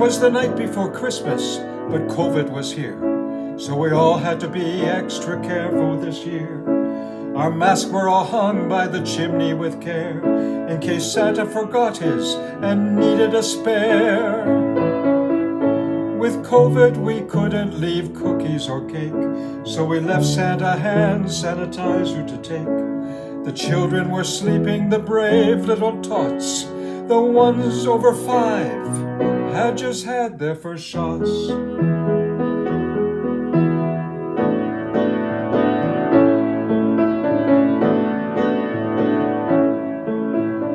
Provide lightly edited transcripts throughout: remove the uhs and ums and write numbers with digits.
'Twas the night before Christmas, but COVID was here, so we all had to be extra careful this year. Our masks were all hung by the chimney with care, in case Santa forgot his and needed a spare. With COVID we couldn't leave cookies or cake, so we left Santa hand sanitizer to take. The children were sleeping, the brave little tots. The ones over 5 had just had their first shots.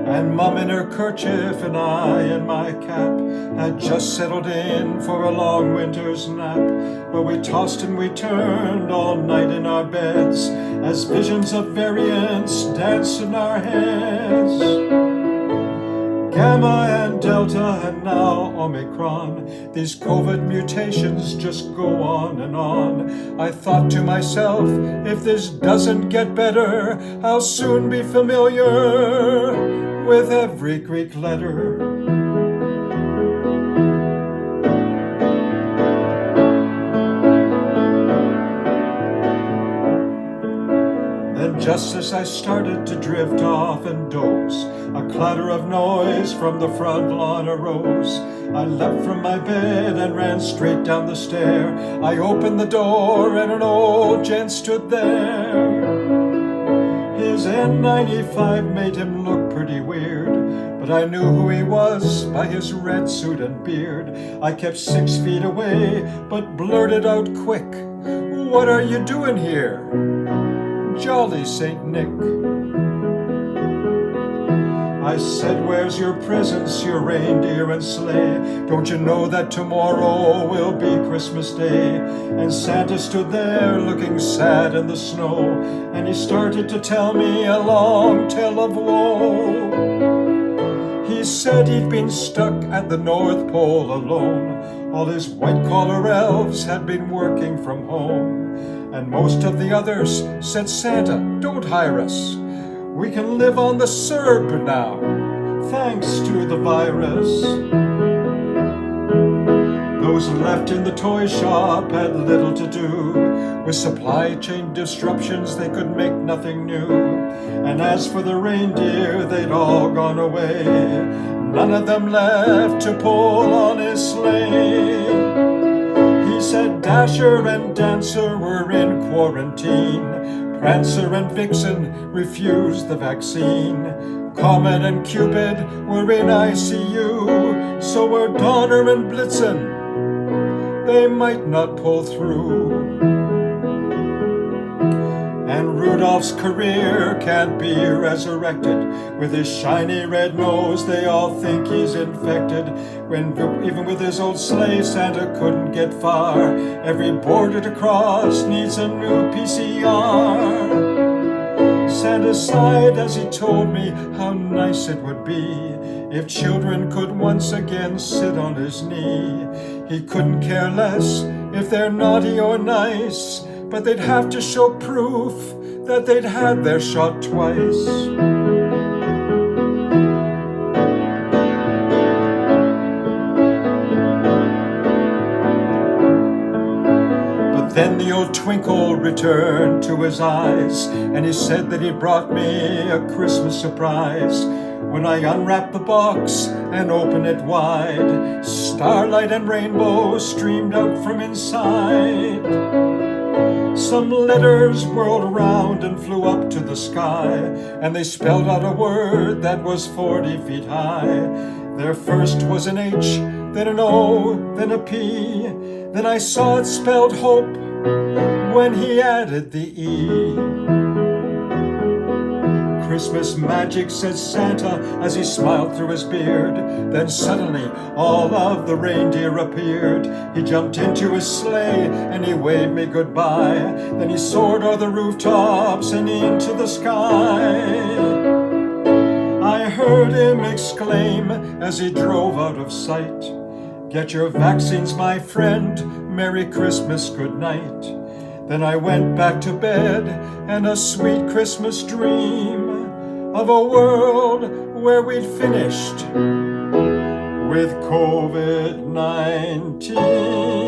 And Mum in her kerchief and I in my cap had just settled in for a long winter's nap. But we tossed and we turned all night in our beds as visions of variants danced in our heads. Gamma and Delta and now Omicron, these COVID mutations just go on and on. I thought to myself, if this doesn't get better, I'll soon be familiar with every Greek letter. Then just as I started to drift off and doze, a clatter of noise from the front lawn arose. I leapt from my bed and ran straight down the stair. I opened the door and an old gent stood there. His N95 made him look pretty weird, but I knew who he was by his red suit and beard. I kept 6 feet away, but blurted out quick, "What are you doing here?" "Jolly Saint Nick." I said, "Where's your presents, your reindeer and sleigh? Don't you know that tomorrow will be Christmas Day?" And Santa stood there looking sad in the snow, and he started to tell me a long tale of woe. He said he'd been stuck at the North Pole alone. All his white-collar elves had been working from home, and most of the others said, "Santa, don't hire us. We can live on the syrup now, thanks to the virus." Those left in the toy shop had little to do. With supply chain disruptions, they could make nothing new. And as for the reindeer, they'd all gone away. None of them left to pull on his sleigh. He said Dasher and Dancer were in quarantine. Prancer and Vixen refused the vaccine. Comet and Cupid were in ICU. So were Donner and Blitzen. They might not pull through. And Rudolph's career can't be resurrected. With his shiny red nose, they all think he's infected. When even with his old sleigh, Santa couldn't get far. Every border to cross needs a new PCR. Santa sighed as he told me how nice it would be if children could once again sit on his knee. He couldn't care less if they're naughty or nice, but they'd have to show proof that they'd had their shot twice. But then the old twinkle returned to his eyes, and he said that he brought me a Christmas surprise. When I unwrapped the box and opened it wide, starlight and rainbows streamed out from inside. Some letters whirled around and flew up to the sky, and they spelled out a word that was 40 feet high. Their first was an H, then an O, then a P. Then I saw it spelled hope when he added the E. Christmas magic, said Santa as he smiled through his beard. Then suddenly all of the reindeer appeared. He jumped into his sleigh and he waved me goodbye. Then he soared o'er the rooftops and into the sky. I heard him exclaim as he drove out of sight, "Get your vaccines, my friend, Merry Christmas, good night." Then I went back to bed and a sweet Christmas dream of a world where we'd finished with COVID-19.